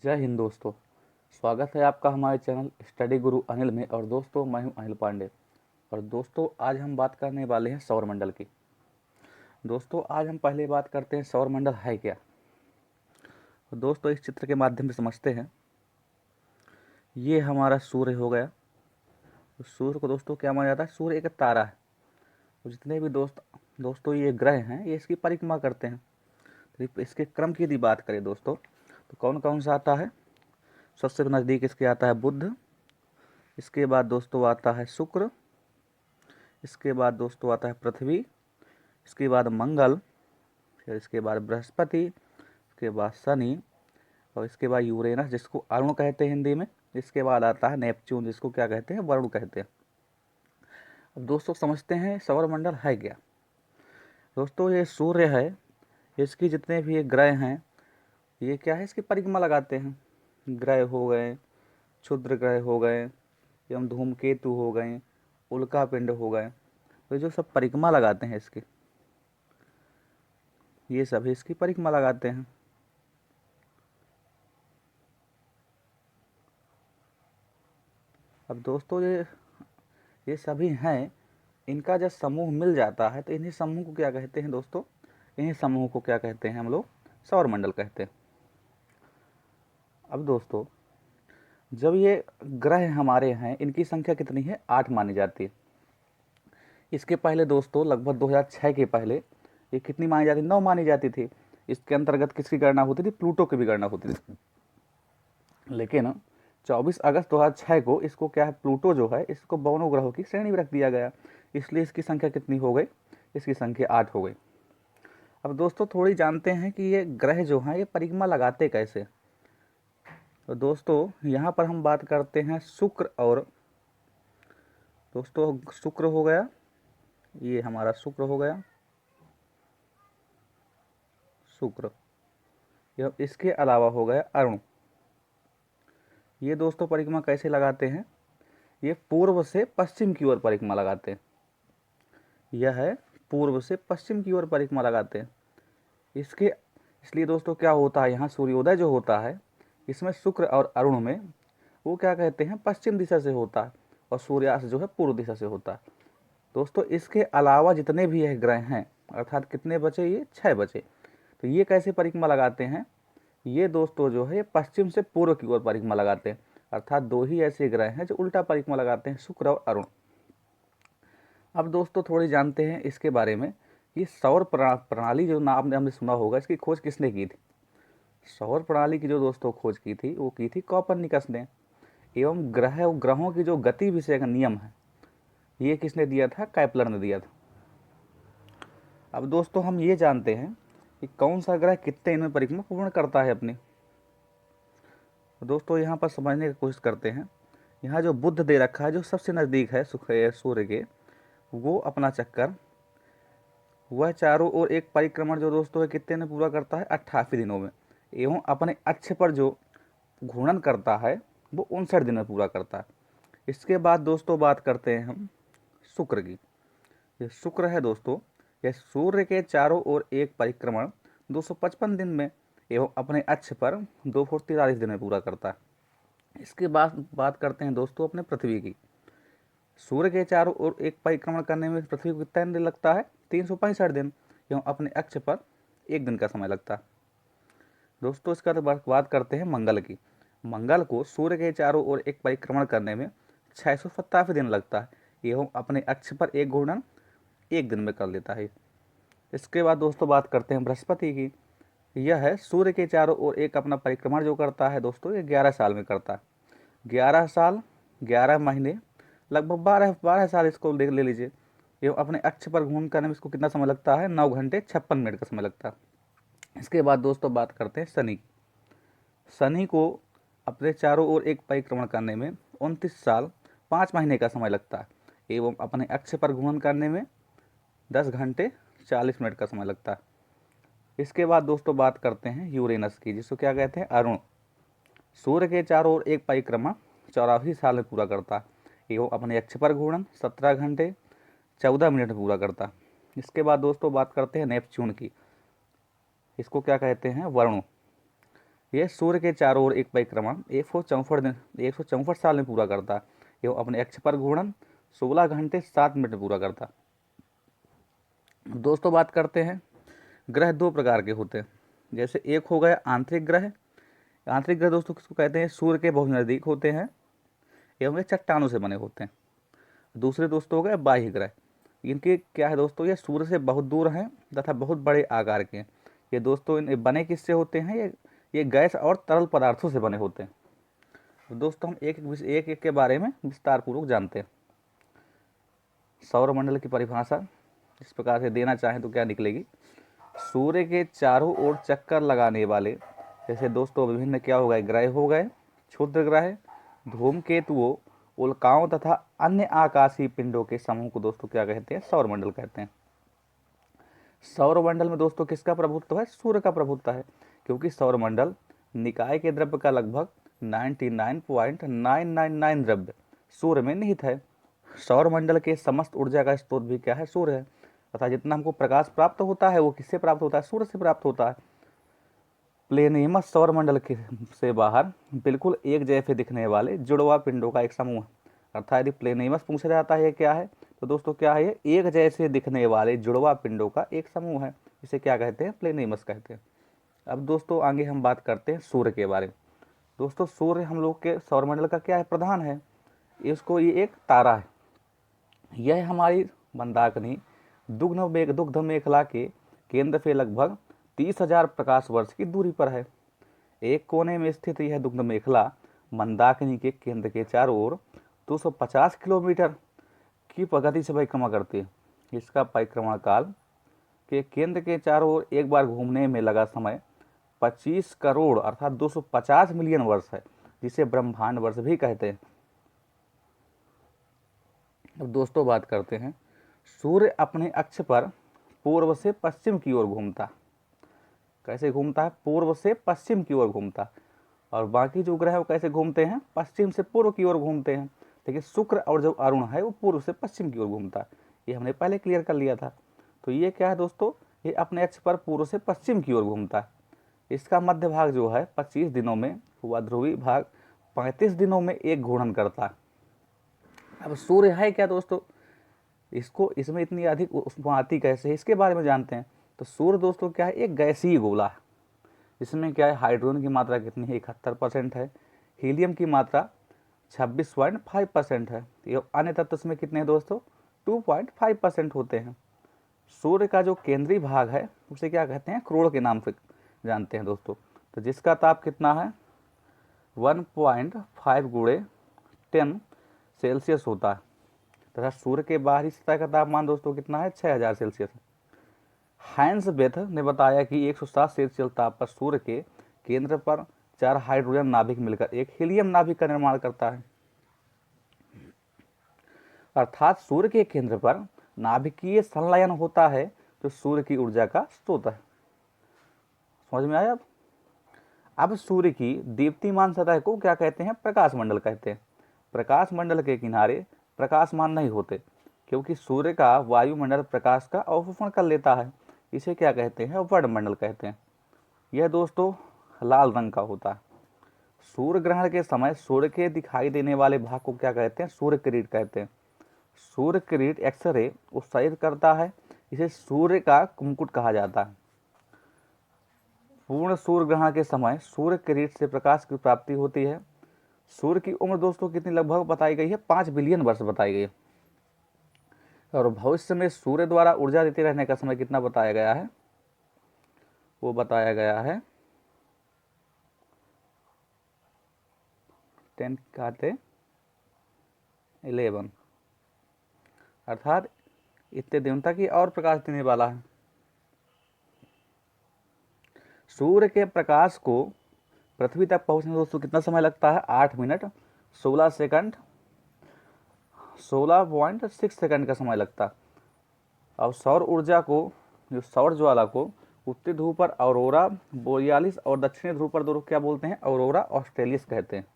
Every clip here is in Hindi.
जय हिंद दोस्तों। स्वागत है आपका हमारे चैनल स्टडी गुरु अनिल में। और दोस्तों मैं हूं अनिल पांडे। और दोस्तों आज हम बात करने वाले हैं सौरमंडल की। दोस्तों आज हम पहले बात करते हैं सौरमंडल है क्या। तो दोस्तों इस चित्र के माध्यम से समझते हैं। ये हमारा सूर्य हो गया। तो सूर्य को दोस्तों क्या माना जाता है? सूर्य एक तारा है। तो जितने भी दोस्तों ये ग्रह हैं ये इसकी परिक्रमा करते हैं। तो इसके क्रम की यदि बात करें दोस्तों तो कौन कौन सा आता है? सबसे नज़दीक इसके आता है बुध। इसके बाद दोस्तों आता है शुक्र। इसके बाद दोस्तों आता है पृथ्वी। इसके बाद मंगल। फिर इसके बाद बृहस्पति। इसके बाद शनि। और इसके बाद यूरेनस जिसको अरुण कहते हैं हिंदी में। इसके बाद आता है नेपच्यून जिसको क्या कहते हैं? वरुण कहते हैं। अब दोस्तों समझते हैं सौरमंडल है क्या। दोस्तों ये सूर्य है, इसकी जितने भी ये ग्रह हैं ये क्या है? इसकी परिक्रमा लगाते हैं। ग्रह हो गए, क्षुद्र ग्रह हो गए, एवं धूमकेतु हो गए, उल्का पिंड हो गए। तो जो सब परिक्रमा लगाते हैं इसकी, ये सभी इसकी परिक्रमा लगाते हैं। अब दोस्तों ये सभी हैं, इनका जब समूह मिल जाता है तो इन्हीं समूह को क्या कहते हैं दोस्तों? इन्हीं समूह को क्या कहते हैं हम लोग? सौरमंडल कहते हैं। अब दोस्तों जब ये ग्रह हमारे हैं इनकी संख्या कितनी है? 8 मानी जाती है। इसके पहले दोस्तों लगभग 2006 के पहले ये कितनी मानी जाती? 9 मानी जाती थी। इसके अंतर्गत किसकी गणना होती थी? प्लूटो की भी गणना होती थी। लेकिन 24 अगस्त 2006 को इसको क्या है? प्लूटो जो है इसको बौनों ग्रहों की श्रेणी में रख दिया गया। इसलिए इसकी संख्या कितनी हो गई? इसकी संख्या 8 हो गई। अब दोस्तों थोड़ी जानते हैं कि ये ग्रह जो हैं ये परिक्रमा लगाते कैसे। तो दोस्तों यहाँ पर हम बात करते हैं शुक्र और दोस्तों शुक्र हो गया, ये हमारा शुक्र हो गया, शुक्र। यह इसके अलावा हो गया अरुण। ये दोस्तों परिक्रमा कैसे लगाते हैं? ये पूर्व से पश्चिम की ओर परिक्रमा लगाते हैं। यह है पूर्व से पश्चिम की ओर परिक्रमा लगाते हैं। इसलिए दोस्तों क्या होता है, यहाँ सूर्योदय जो होता है इसमें शुक्र और अरुण में वो क्या कहते हैं? पश्चिम दिशा से होता है। और सूर्यास्त जो है पूर्व दिशा से होता है। दोस्तों इसके अलावा जितने भी यह ग्रह हैं, अर्थात कितने बचे? ये 6 बचे। तो ये कैसे परिक्रमा लगाते हैं? ये दोस्तों जो है ये पश्चिम से पूर्व की ओर परिक्रमा लगाते हैं। अर्थात 2 ही ऐसे ग्रह हैं जो उल्टा परिक्रमा लगाते हैं, शुक्र और अरुण। अब दोस्तों थोड़ी जानते हैं इसके बारे में। ये सौर प्रणाली जो नाम हमने सुना होगा, इसकी खोज किसने की थी? सौर प्रणाली की जो दोस्तों खोज की थी वो की थी कॉपरनिकस ने। एवं ग्रहों की जो गति विषय का नियम है ये किसने दिया था? कैप्लर ने दिया था। अब दोस्तों हम ये जानते हैं कि कौन सा ग्रह कितने इनमें परिक्रमा पूर्ण करता है अपनी। दोस्तों यहाँ पर समझने की कोशिश करते हैं। यहाँ जो बुध दे रखा है जो सबसे नज़दीक है सूर्य के, वो अपना चक्कर वह चारों ओर एक परिक्रमण जो दोस्तों है कितने में पूरा करता है? 88 दिनों में। एवं अपने अक्ष पर जो घूर्णन करता है वो 59 दिन में पूरा करता है। इसके बाद दोस्तों बात करते हैं हम शुक्र की। ये शुक्र है दोस्तों, यह सूर्य के चारों ओर एक परिक्रमण 255 दिन में एवं अपने अक्ष पर 243 दिन में पूरा करता है। इसके बाद बात करते हैं दोस्तों अपने पृथ्वी की। सूर्य के चारों ओर एक परिक्रमण करने में पृथ्वी को कितना दिन लगता है? 365 दिन एवं अपने अक्ष पर 1 दिन का समय लगता है। दोस्तों इसका तो बात करते हैं मंगल की। मंगल को सूर्य के चारों ओर एक परिक्रमण करने में 687 दिन लगता है एवं अपने अक्ष पर एक घूर्णन 1 दिन में कर लेता है। इसके बाद दोस्तों बात करते हैं बृहस्पति की। यह है सूर्य के चारों ओर एक अपना परिक्रमण जो करता है दोस्तों ये 11 साल में करता है। 11 साल 11 महीने लगभग 12 साल इसको ले लीजिए। एवं अपने अक्ष पर घूर्णन करने में इसको कितना समय लगता है? 9 घंटे 56 मिनट का समय लगता है। इसके बाद दोस्तों बात करते हैं शनि की। शनि को अपने चारों ओर एक परिक्रमण करने में 29 साल 5 महीने का समय लगता है एवं अपने अक्ष पर घूर्णन करने में 10 घंटे 40 मिनट का समय लगता है। इसके बाद दोस्तों बात करते हैं यूरेनस की, जिसको क्या कहते हैं? अरुण। सूर्य के चारों ओर एक परिक्रमा 84 साल में पूरा करता है एवं अपने अक्ष पर घूर्णन 17 घंटे 14 मिनट में पूरा करता है। इसके बाद दोस्तों बात करते हैं नेपच्यून की। इसको क्या कहते हैं? वरुण। यह सूर्य के चारों ओर एक परिक्रमा 164 साल में पूरा करता है एवं अपने अक्ष पर घूर्णन 16 घंटे 7 मिनट में पूरा करता है। दोस्तों बात करते हैं, ग्रह दो प्रकार के होते हैं। जैसे एक हो गया आंतरिक ग्रह। आंतरिक ग्रह दोस्तों किसको कहते हैं? सूर्य के बहुत नज़दीक होते हैं एवं ये चट्टानों से बने होते हैं। दूसरे दोस्तों हो गए बाह्य ग्रह। इनके क्या है दोस्तों, ये सूर्य से बहुत दूर हैं तथा बहुत बड़े आकार के हैं। ये दोस्तों इन बने किससे होते हैं? ये गैस और तरल पदार्थों से बने होते हैं। तो दोस्तों हम एक एक के बारे में विस्तार पूर्वक जानते हैं। सौरमंडल की परिभाषा इस प्रकार से देना चाहें तो क्या निकलेगी? सूर्य के चारों ओर चक्कर लगाने वाले, जैसे दोस्तों विभिन्न क्या हो गए, ग्रह हो गए, क्षुद्र ग्रह, धूमकेतुओं, उल्काओं तथा अन्य आकाशीय पिंडों के समूह को दोस्तों क्या कहते हैं? सौरमंडल कहते हैं। सौरमंडल में दोस्तों किसका प्रभुत्व है? सूर्य का प्रभुत्व है, क्योंकि सौरमंडल निकाय के द्रव्य का लगभग 99.999 द्रव्य सूर्य में निहित है। सौरमंडल के समस्त ऊर्जा का स्रोत भी क्या है? सूर्य है। तथा जितना हमको प्रकाश प्राप्त होता है वो किससे प्राप्त होता है? सूर्य से प्राप्त होता है। प्लेनेमस सौरमंडल के से बाहर बिल्कुल एक जैसे दिखने वाले जुड़वा पिंडों का एक समूह है। अर्थात यदि प्लेनेमस पूछा जाता है ये क्या है, तो दोस्तों क्या है? ये एक जैसे दिखने वाले जुड़वा पिंडों का एक समूह है। इसे क्या कहते हैं? प्लेनेमस कहते हैं। अब दोस्तों आगे हम बात करते हैं सूर्य के बारे में। दोस्तों सूर्य हम लोग के सौरमंडल का क्या है? प्रधान है। इसको ये एक तारा है। यह हमारी मंदाकिनी दुग्ध मेखला के केंद्र से लगभग 30,000 प्रकाश वर्ष की दूरी पर है। एक कोने में स्थित यह दुग्ध मेखला मंदाकिनी के केंद्र के चारों ओर 250 किलोमीटर की प्रगति से परिक्रमा करती है। इसका परिक्रमा काल के केंद्र के चारों ओर एक बार घूमने में लगा समय 25 करोड़ अर्थात 250 मिलियन वर्ष है, जिसे ब्रह्मांड वर्ष भी कहते हैं। अब दोस्तों बात करते हैं, सूर्य अपने अक्ष पर पूर्व से पश्चिम की ओर घूमता। कैसे घूमता है? पूर्व से पश्चिम की ओर घूमता। और बाकी जो ग्रह वो कैसे घूमते हैं? पश्चिम से पूर्व की ओर घूमते हैं। लेकिन शुक्र और जो अरुण है वो पूर्व से पश्चिम की ओर घूमता है। ये हमने पहले क्लियर कर लिया था। तो ये क्या है दोस्तों? ये अपने अक्ष पर पूर्व से पश्चिम की ओर घूमता है। इसका मध्य भाग जो है 25 दिनों में, वह ध्रुवीय भाग 35 दिनों में एक घूर्णन करता है। अब सूर्य है क्या दोस्तों? इसमें इतनी अधिक ऊष्मा आती कैसे है, इसके बारे में जानते हैं। तो सूर्य दोस्तों क्या है? एक गैसीय गोला है। इसमें क्या है? हाइड्रोजन की मात्रा कितनी है? 71% है। हीलियम की मात्रा 26.5% है। ये अन्य तत्व इसमें कितने हैं दोस्तों? 2.5% होते हैं। सूर्य का जो केंद्रीय भाग है उसे क्या कहते हैं? क्रोड़ के नाम से जानते हैं दोस्तों। तो जिसका ताप कितना है? 1.5 गुणे 10 सेल्सियस होता है। तथा सूर्य के बाहरी सतह का तापमान दोस्तों कितना है? 6000 सेल्सियस है। हाइंस बेथ ने बताया कि 107 सेल्सियस ताप पर सूर्य के केंद्र पर 4 हाइड्रोजन नाभिक मिलकर एक हीलियम नाभिक का निर्माण करता है। अर्थात सूर्य के केंद्र पर नाभिकीय संलयन होता है, जो सूर्य की ऊर्जा का स्रोत है। समझ में आया? अब सूर्य की दीप्तिमान सतह को क्या कहते हैं? प्रकाश मंडल कहते हैं। प्रकाश मंडल के किनारे प्रकाशमान नहीं होते, क्योंकि सूर्य का वायुमंडल प्रकाश का अवशोषण कर लेता है। इसे क्या कहते हैं? वर्णमंडल कहते हैं। यह दोस्तों लाल रंग का होता है। सूर्य ग्रहण के समय सूर्य के दिखाई देने वाले भाग को क्या कहते हैं? सूर्य किरीट कहते हैं। सूर्य किरीट एक्सरे उत्सर्जित करता है, इसे सूर्य का मुकुट कहा जाता है। पूर्ण सूर्य ग्रहण के समय सूर्य किरीट से प्रकाश की प्राप्ति होती है। सूर्य की उम्र दोस्तों कितनी लगभग बताई गई है? 5 बिलियन वर्ष बताई गई है। और भविष्य में सूर्य द्वारा ऊर्जा देते रहने का समय कितना बताया गया है? वो बताया गया है 10⁻11, अर्थात इतने दिन तक ये और प्रकाश देने वाला है। सूर्य के प्रकाश को पृथ्वी तक पहुंचने दोस्तों कितना समय लगता है? 8 मिनट 16 सेकंड 16.6 सेकंड का समय लगता है। अब सौर ऊर्जा को, जो सौर ज्वाला को उत्तरी ध्रुव पर औरोरा बोरियालिस और दक्षिणी ध्रुव पर दोनों क्या बोलते हैं? औरोरा ऑस्ट्रेलिस कहते हैं।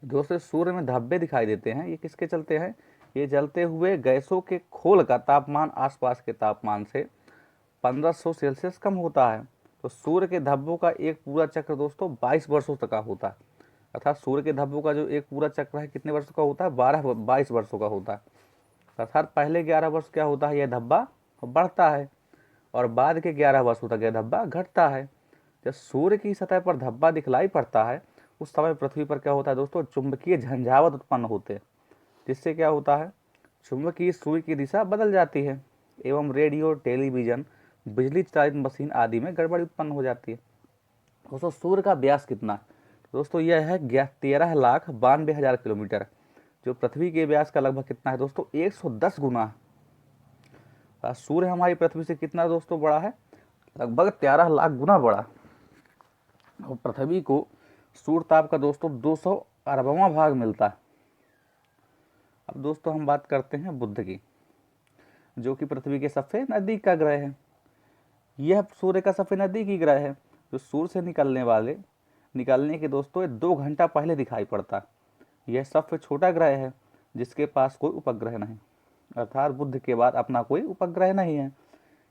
दोस्तों सूर्य में धब्बे दिखाई देते हैं, ये किसके चलते हैं? ये जलते हुए गैसों के खोल का तापमान आसपास के तापमान से 1500 सेल्सियस कम होता है। तो सूर्य के धब्बों का एक पूरा चक्र दोस्तों 22 वर्षों तक का होता है। अर्थात सूर्य के धब्बों का जो एक पूरा चक्र है कितने वर्षों का होता है, 22 वर्षों का होता है। अर्थात पहले 11 वर्ष क्या होता है, यह धब्बा बढ़ता है और बाद के 11 वर्षों तक यह धब्बा घटता है। जब सूर्य की सतह पर धब्बा दिखलाई पड़ता है उस समय पृथ्वी पर क्या होता है दोस्तों, चुंबकीय झंझावात उत्पन्न होते हैं, जिससे क्या होता है, चुंबकीय सुई की दिशा बदल जाती है एवं रेडियो, टेलीविजन, बिजली चालित मशीन आदि में गड़बड़ी उत्पन्न हो जाती है। दोस्तों सूर्य का व्यास कितना है, दोस्तों यह है 13,92,000 किलोमीटर, जो पृथ्वी के व्यास का लगभग कितना है दोस्तों, 110 गुना है। सूर्य हमारी पृथ्वी से कितना दोस्तों बड़ा है, लगभग 13 लाख गुना बड़ा। और पृथ्वी को सूर्य ताप का दोस्तों 200 अरबवां भाग मिलता है। अब दोस्तों हम बात करते हैं बुध की, जो कि पृथ्वी के सबसे नजदीक का ग्रह है। यह सूर्य का सबसे नजदीकी ग्रह है, जो सूर्य से निकलने के दोस्तों 2 घंटा पहले दिखाई पड़ता है। यह सबसे छोटा ग्रह है जिसके पास कोई उपग्रह नहीं, अर्थात बुध के बाद अपना कोई उपग्रह नहीं है।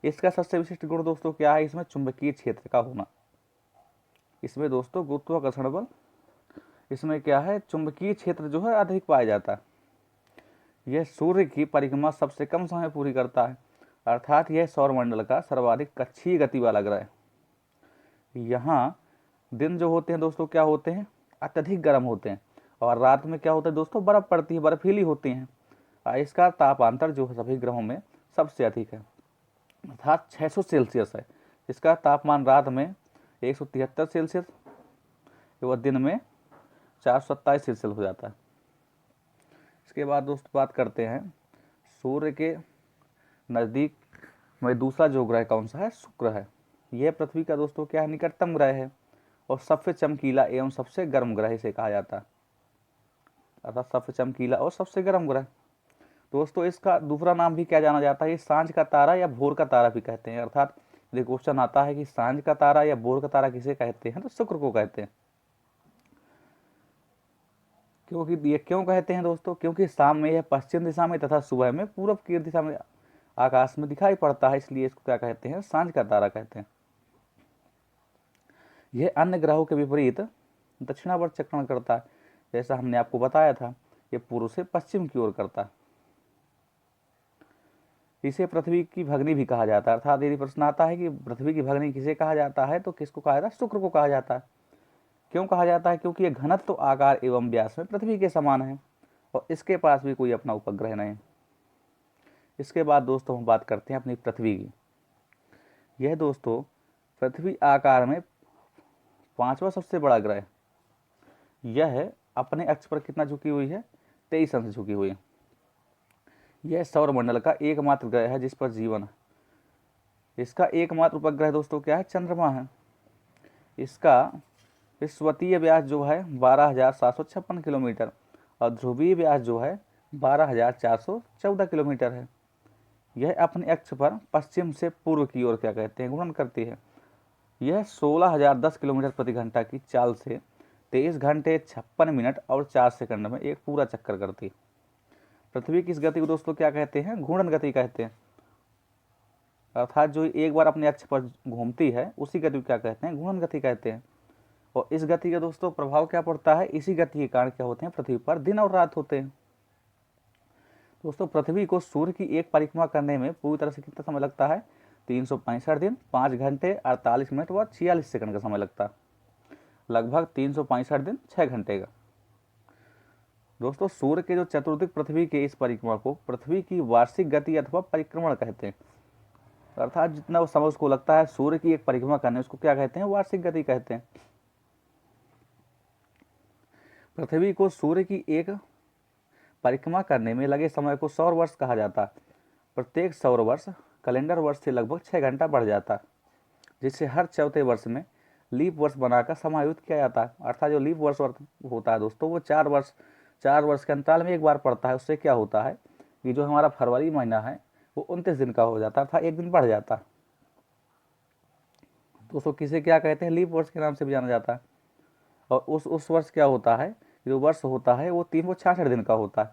इसका सबसे विशिष्ट गुण दोस्तों क्या है, इसमें चुंबकीय क्षेत्र का होना। इसमें दोस्तों गुरुत्वाकर्षण बल, इसमें क्या है, चुंबकीय क्षेत्र जो है अधिक पाया जाता है। यह सूर्य की परिक्रमा सबसे कम समय पूरी करता है, अर्थात यह सौरमंडल का सर्वाधिक कक्षीय गति वाला ग्रह है। यहाँ दिन जो होते हैं दोस्तों क्या होते हैं, अत्यधिक गर्म होते हैं, और रात में क्या होता है दोस्तों, बर्फ पड़ती है, बर्फीली होती हैं। इसका तापांतर जो सभी ग्रहों में सबसे अधिक है, अर्थात 600 सेल्सियस है। इसका तापमान रात में 173 सेल्सियस एवं दिन में 427 सेल्सियस हो जाता है। इसके बाद दोस्तों बात करते हैं सूर्य के नज़दीक में दूसरा जो ग्रह कौन सा है, शुक्र है। यह पृथ्वी का दोस्तों क्या है, निकटतम ग्रह है और सबसे चमकीला एवं सबसे गर्म ग्रह इसे कहा जाता है, अर्थात सबसे चमकीला और सबसे गर्म ग्रह। दोस्तों इसका दूसरा नाम भी क्या जाना जाता है, ये सांझ का तारा या भोर का तारा भी कहते हैं। अर्थात यदि क्वेश्चन आता है कि सांझ का तारा या भोर का तारा किसे कहते हैं, तो शुक्र को कहते हैं। क्योंकि ये क्यों कहते हैं दोस्तों, क्योंकि शाम में यह पश्चिम दिशा में तथा सुबह में पूर्व की दिशा में आकाश में दिखाई पड़ता है, इसलिए इसको क्या कहते हैं, सांझ का तारा कहते हैं। यह अन्य ग्रहों के विपरीत दक्षिणावर्त चक्रण करता है, जैसा हमने आपको बताया था, ये पूर्व से पश्चिम की ओर करता है। इसे पृथ्वी की भगनी भी कहा जाता है, अर्थात यदि प्रश्न आता है कि पृथ्वी की भगनी किसे कहा जाता है, तो किसको कहा जाता है, शुक्र को कहा जाता है। क्यों कहा जाता है, क्योंकि यह घनत्व, आकार एवं व्यास में पृथ्वी के समान है और इसके पास भी कोई अपना उपग्रह नहीं। इसके बाद दोस्तों हम बात करते हैं अपनी पृथ्वी की। यह दोस्तों पृथ्वी आकार में 5वां सबसे बड़ा ग्रह। यह अपने अक्ष पर कितना झुकी हुई है, 23 अंश झुकी हुई है। यह सौरमंडल का एकमात्र ग्रह है जिस पर जीवन है। इसका एकमात्र उपग्रह दोस्तों क्या है, चंद्रमा है। इसका विषुवतीय व्यास जो है 12,756 किलोमीटर और ध्रुवीय व्यास जो है 12,414 किलोमीटर है। यह अपने अक्ष पर पश्चिम से पूर्व की ओर क्या कहते हैं, घूर्णन करती है। यह 16,010 किलोमीटर प्रति घंटा की चाल से 23 घंटे 56 मिनट और 4 सेकंड में एक पूरा चक्कर करती है। पृथ्वी की इस गति को दोस्तों क्या कहते हैं, घूर्णन गति कहते हैं। अर्थात जो एक बार अपने अक्ष पर घूमती है उसी गति को क्या कहते हैं, घूर्णन गति कहते हैं। और इस गति का दोस्तों प्रभाव क्या पड़ता है, इसी गति के कारण क्या होते हैं, पृथ्वी पर दिन और रात होते हैं। दोस्तों पृथ्वी को सूर्य की एक परिक्रमा करने में पूरी तरह से कितना समय लगता है, 365 दिन 5 घंटे 48 मिनट व 46 सेकंड का समय लगता है, लगभग 365 दिन 6 घंटे का। दोस्तों सूर्य के जो चतुर्दिक पृथ्वी के इस परिक्रमा को पृथ्वी की वार्षिक गति अथवा परिक्रमण कहते हैं। अर्थात जितना समय उसको लगता है सूर्य की एक परिक्रमा करने, उसको क्या कहते हैं, वार्षिक गति कहते हैं। पृथ्वी को सूर्य की एक परिक्रमा करने में लगे समय को सौर वर्ष कहा जाता है। प्रत्येक सौर वर्ष कैलेंडर वर्ष से लगभग 6 घंटा बढ़ जाता है, जिससे हर चौथे वर्ष में लीप वर्ष बनाकर समायोजित किया जाता है। अर्थात जो लीप वर्ष होता है दोस्तों वो 4 वर्ष के अंतराल में एक बार पड़ता है। उससे क्या होता है कि जो हमारा फरवरी महीना है वो 29 दिन का हो जाता है, अर्थात एक दिन बढ़ जाता है। दोस्तों किसे क्या कहते हैं, लीप वर्ष के नाम से भी जाना जाता है। और उस वर्ष क्या होता है, जो वर्ष होता है वो 366 दिन का होता है।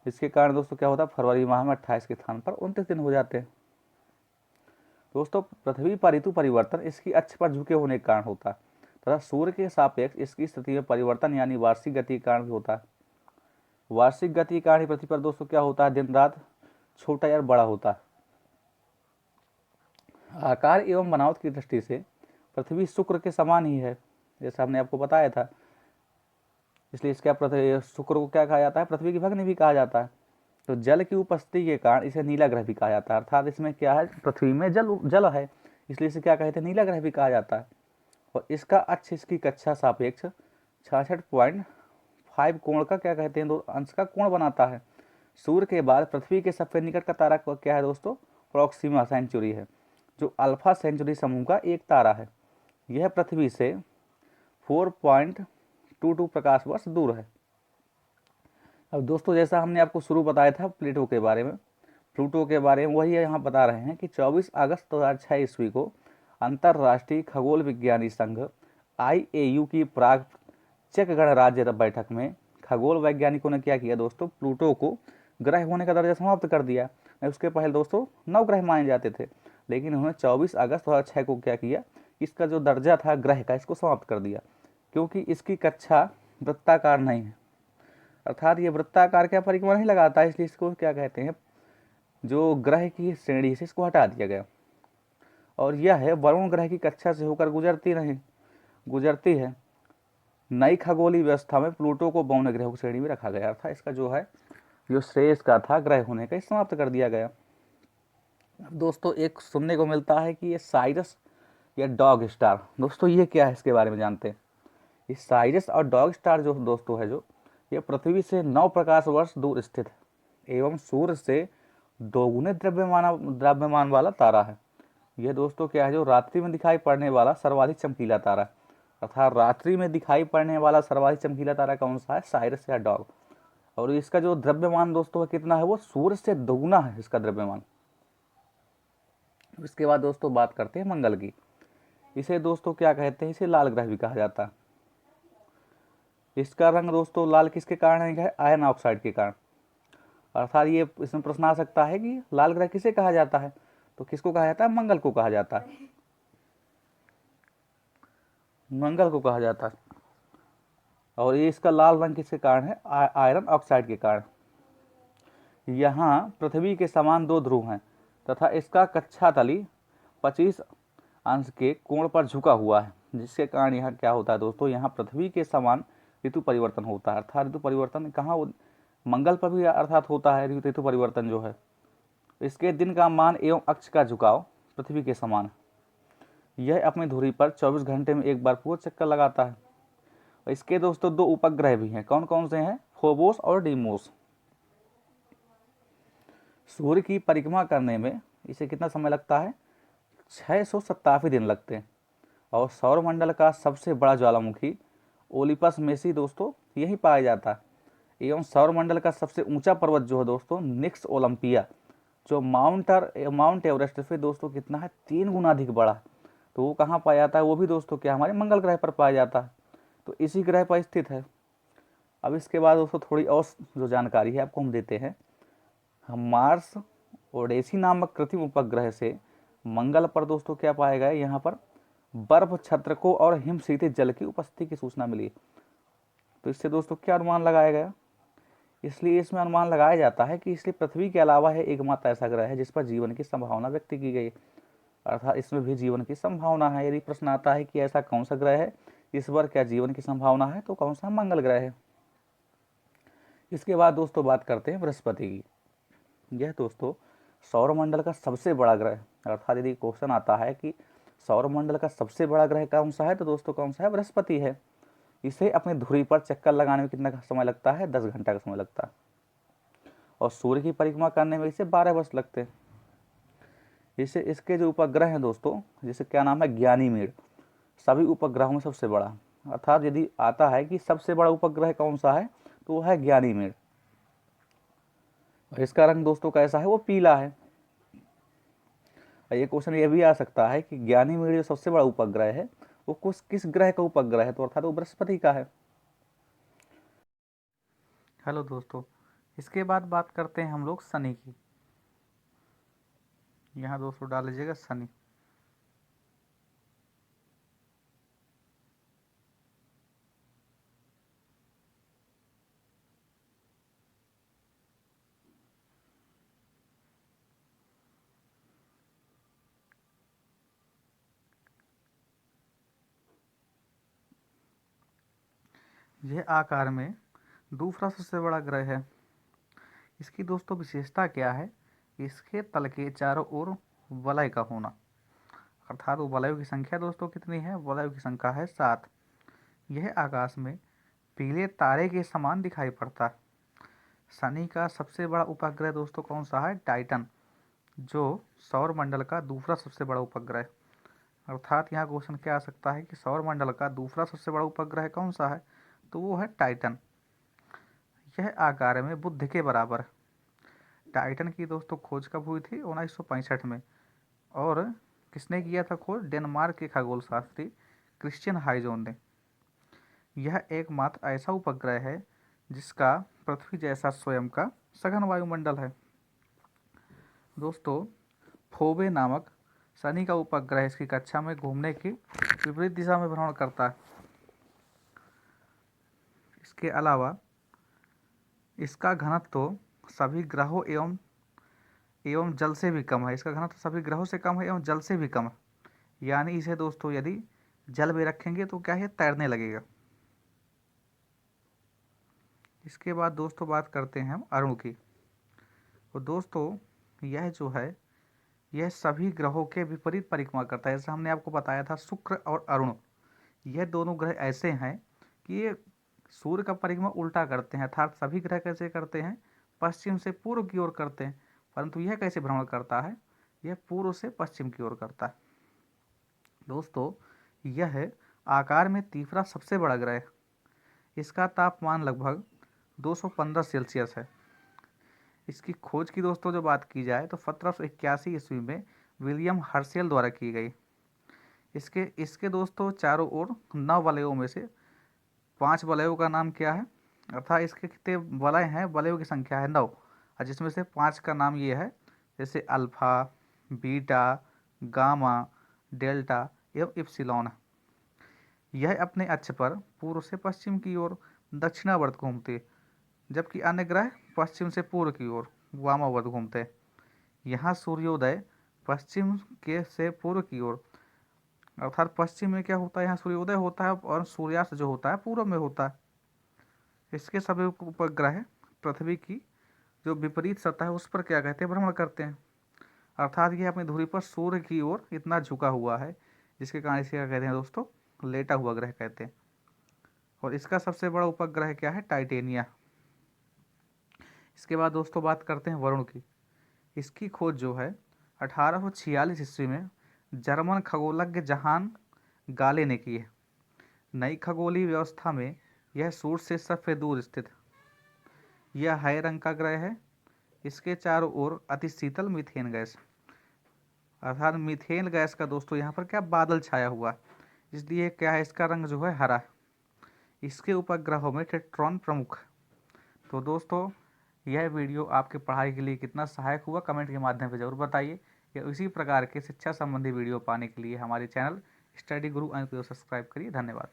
इसके कारण दोस्तों क्या होता है, फरवरी माह में 28 के स्थान पर 29 दिन हो जाते हैं। दोस्तों पृथ्वी पर ऋतु परिवर्तन इसकी अक्ष पर झुके होने के कारण होता है तथा सूर्य के सापेक्ष इसकी स्थिति में परिवर्तन यानी वार्षिक गति के कारण भी होता है। वार्षिक गति के कारण ही पृथ्वी पर दोस्तों क्या होता है, दिन रात छोटा या बड़ा होता है। आकार एवं बनावट की दृष्टि से पृथ्वी शुक्र के समान ही है, जैसा हमने आपको बताया था। इसलिए इसका शुक्र को क्या कहा जाता है, पृथ्वी की भग्नी भी कहा जाता है। तो जल की उपस्थिति के कारण इसे नीला ग्रह भी कहा जाता है, अर्थात इसमें क्या है, पृथ्वी में जल है, इसलिए इसे क्या कहते हैं, नीला ग्रह भी कहा जाता है। और इसका अक्ष इसकी कक्षा सापेक्ष 66.5 कोण का क्या कहते हैं, दो अंश का कोण बनाता है। सूर्य के बाद पृथ्वी के सबसे निकट का तारा क्या है दोस्तों, प्रोक्सिमा सेंचुरी है, जो अल्फा सेंचुरी समूह का एक तारा है। यह पृथ्वी से 4.22 प्रकाश वर्ष दूर है। अब दोस्तों जैसा हमने आपको शुरू बताया था प्लूटो के बारे में, वही यहाँ बता रहे हैं कि 24 अगस्त 2006 ईस्वी को अंतर्राष्ट्रीय खगोल विज्ञानी संघ IAU की प्राग चेक गणराज्य बैठक में खगोल वैज्ञानिकों ने क्या किया दोस्तों, प्लूटो को ग्रह होने का दर्जा समाप्त कर दिया। उसके पहले दोस्तों 9 ग्रह माने जाते थे, लेकिन उन्होंने 24 अगस्त 2006 को क्या किया, इसका जो दर्जा था ग्रह का, इसको समाप्त कर दिया, क्योंकि इसकी कक्षा वृत्ताकार नहीं है, अर्थात ये वृत्ताकार क्या परिक्रमा नहीं लगाता है, इसलिए इसको क्या कहते हैं, जो ग्रह की श्रेणी से इसको हटा दिया गया। और यह है वरुण ग्रह की कक्षा से होकर गुजरती है। नई खगोलीय व्यवस्था में प्लूटो को बौने ग्रहों की श्रेणी में रखा गया था। इसका जो है जो श्रेय इसका था ग्रह होने का, समाप्त कर दिया गया। दोस्तों एक सुनने को मिलता है कि ये साइरस या डॉग स्टार, दोस्तों ये क्या है, इसके बारे में जानते हैं। ये साइरस और डॉग स्टार जो दोस्तों है, जो ये पृथ्वी से 9 प्रकाश वर्ष दूर स्थित है एवं सूर्य से दोगुने द्रव्यमान वाला तारा है। यह दोस्तों क्या है, जो रात्रि में दिखाई पड़ने वाला सर्वाधिक चमकीला तारा, अर्थात रात्रि में दिखाई पड़ने वाला सर्वाधिक चमकीला तारा कौन सा है, साइरस या डॉग। और इसका जो द्रव्यमान दोस्तों है कितना है, वो सूर्य से दोगुना है इसका द्रव्यमान। इसके बाद दोस्तों बात करते हैं मंगल की। इसे दोस्तों क्या कहते हैं, इसे लाल ग्रह भी कहा जाता है। इसका रंग दोस्तों लाल किसके कारण है, आयरन ऑक्साइड के कारण। अर्थात ये इसमें प्रश्न आ सकता है कि लाल ग्रह किसे कहा जाता है, तो किसको कहा जाता है, मंगल को कहा जाता है, मंगल को कहा जाता है। और ये इसका लाल रंग किसके कारण है, आयरन ऑक्साइड के कारण। यहाँ पृथ्वी के समान 2 ध्रुव हैं तथा इसका कक्षा तली 25 अंश के कोण पर झुका हुआ है, जिसके कारण यहाँ क्या होता है दोस्तों, यहाँ पृथ्वी के समान ऋतु परिवर्तन होता है। अर्थात ऋतु परिवर्तन कहाँ, मंगल पर भी अर्थात होता है ऋतु परिवर्तन जो है। इसके दिन का मान एवं अक्ष का झुकाव पृथ्वी के समान है। यह अपनी धुरी पर 24 घंटे में एक बार पूरा चक्कर लगाता है। इसके दोस्तों 2 उपग्रह भी हैं, कौन कौन से हैं, फोबोस और डीमोस। सूर्य की परिक्रमा करने में इसे कितना समय लगता है, 687 दिन लगते हैं। और सौरमंडल का सबसे बड़ा ज्वालामुखी ओलिपस में से दोस्तों यही पाया जाता है। एवं सौरमंडल का सबसे ऊंचा पर्वत जो है दोस्तों, निक्स ओलंपिया, जो माउंट एवरेस्ट से दोस्तों कितना है, 3 गुना अधिक बड़ा। तो वो कहाँ पाया जाता है, वो भी दोस्तों क्या हमारे मंगल ग्रह पर पाया जाता है, तो इसी ग्रह पर स्थित है। अब इसके बाद दोस्तों थोड़ी और जो जानकारी है आपको हम देते हैं। हम मार्स ओडेसी नामक कृत्रिम उपग्रह से मंगल पर दोस्तों क्या पाया गया, यहाँ पर बर्फ छत्रकों और हिमशीतित जल की उपस्थिति की सूचना मिली। तो इससे दोस्तों क्या अनुमान लगाया गया, इसलिए इसमें अनुमान लगाया जाता है कि इसलिए पृथ्वी के अलावा है एकमात्र ऐसा ग्रह है जिस पर जीवन की संभावना व्यक्त की गई, अर्थात इसमें भी जीवन की संभावना है। यदि प्रश्न आता है कि ऐसा कौन सा ग्रह है इस पर क्या जीवन की संभावना है, तो कौन सा मंगल ग्रह है। इसके बाद दोस्तों बात करते हैं बृहस्पति की। यह दोस्तों सौरमंडल का सबसे बड़ा ग्रह, अर्थात यदि क्वेश्चन आता है कि सौरमंडल का सबसे बड़ा ग्रह कौन सा है, तो दोस्तों कौन सा है, बृहस्पति है। इसे अपनी धुरी पर चक्कर लगाने में कितना समय लगता है, 10 घंटा का समय लगता है। और सूर्य की परिक्रमा करने में इसे 12 वर्ष लगते हैं। इसे इसके जो उपग्रह हैं दोस्तों, जिसे क्या नाम है, ज्ञानीमेड, सभी उपग्रहों में सबसे बड़ा। अर्थात यदि आता है कि सबसे बड़ा उपग्रह कौन सा है, तो वो है ज्ञानीमेड। इसका रंग दोस्तों कैसा है, वो पीला है। ये क्वेश्चन ये भी आ सकता है कि ज्ञानीमेड जो सबसे बड़ा उपग्रह है वो किस ग्रह का उपग्रह है, तो अर्थात वो बृहस्पति का है। हेलो दोस्तों, इसके बाद बात करते हैं हम लोग शनि की। यहाँ दोस्तों डाल लीजिएगा शनि। यह आकार में दूसरा सबसे बड़ा ग्रह है। इसकी दोस्तों विशेषता क्या है? इसके तल के चारों ओर वलय का होना, अर्थात वलयों की संख्या दोस्तों कितनी है? वलयों की संख्या है 7। यह आकाश में पीले तारे के समान दिखाई पड़ता है। शनि का सबसे बड़ा उपग्रह दोस्तों कौन सा है? टाइटन, जो सौर मंडल का दूसरा सबसे बड़ा उपग्रह है। अर्थात यहाँ क्वेश्चन क्या आ सकता है कि सौर मंडल का दूसरा सबसे बड़ा उपग्रह कौन सा है? तो वो है टाइटन। यह आकार में बुध के बराबर है। टाइटन की दोस्तों खोज कब हुई थी? 1965 में। और किसने किया था खोज? डेनमार्क के खगोल शास्त्री क्रिश्चियन हाइजोन ने। यह एकमात्र ऐसा उपग्रह है जिसका पृथ्वी जैसा स्वयं का सघन वायुमंडल है। दोस्तों फोबे नामक शनि का उपग्रह इसकी कक्षा में घूमने की विपरीत दिशा में भ्रमण करता है। इसके अलावा इसका घनत्व तो सभी ग्रहों एवं जल से भी कम है। इसका घनत्व सभी ग्रहों से कम है एवं जल से भी कम है। यानी इसे दोस्तों यदि जल में रखेंगे तो क्या है? तैरने लगेगा। इसके बाद दोस्तों बात करते हैं हम अणु की। तो दोस्तों यह जो है यह सभी ग्रहों के विपरीत परिक्रमा करता है। जैसे हमने आपको बताया था शुक्र और अरुण, यह दोनों ग्रह ऐसे हैं कि ये सूर्य का परिक्रमा उल्टा करते हैं। अर्थात सभी ग्रह कैसे करते हैं? पश्चिम से पूर्व की ओर करते हैं, परंतु यह कैसे भ्रमण करता है? यह पूर्व से पश्चिम की ओर करता है। दोस्तों यह आकार में तीसरा सबसे बड़ा ग्रह है। इसका तापमान लगभग 215 सेल्सियस है। इसकी खोज की दोस्तों जो बात की जाए तो 1781 ईस्वी में विलियम हर्शेल द्वारा की गई। इसके इसके दोस्तों चारों ओर 9 वलयों में से 5 वलयों का नाम क्या है? अर्थात इसके कितने वलय हैं? वलयों की संख्या है 9, और जिसमें से 5 का नाम ये है, जैसे अल्फा, बीटा, गामा, डेल्टा एवं इप्सिलॉन। यह अपने अक्ष पर पूर्व से पश्चिम की ओर दक्षिणावर्त घूमते हैं, जबकि अन्य ग्रह पश्चिम से पूर्व की ओर वामावर्त घूमते हैं। यहाँ सूर्योदय पश्चिम के से पूर्व की ओर, अर्थात पश्चिम में क्या होता है? यहाँ सूर्योदय होता है और सूर्यास्त जो होता है पूर्व में होता है। इसके सभी उपग्रह पृथ्वी की जो विपरीत सतह है उस पर क्या कहते हैं? भ्रमण करते हैं। अर्थात ये अपनी धुरी पर सूर्य की ओर इतना झुका हुआ है, जिसके कारण इसे क्या कहते हैं दोस्तों? लेटा हुआ ग्रह कहते हैं। और इसका सबसे बड़ा उपग्रह क्या है? टाइटेनिया। इसके बाद दोस्तों बात करते हैं वरुण की। इसकी खोज जो है 1846 ईस्वी में जर्मन खगोलज्ञ जहान गाले ने की है। नई खगोलीय व्यवस्था में यह सूर्य से सबसे दूर स्थित है। यह हरे रंग का ग्रह है। इसके चारों ओर अति शीतल मीथेन गैस, अर्थात मीथेन गैस का दोस्तों यहाँ पर क्या बादल छाया हुआ है, इसलिए क्या है? इसका रंग जो है हरा है। इसके उपग्रहों में टेट्रॉन प्रमुख है। तो दोस्तों यह वीडियो आपके पढ़ाई के लिए कितना सहायक हुआ कमेंट के माध्यम से जरूर बताइए। या इसी प्रकार के शिक्षा संबंधी वीडियो पाने के लिए हमारे चैनल स्टडी गुरु को सब्सक्राइब करिए। धन्यवाद।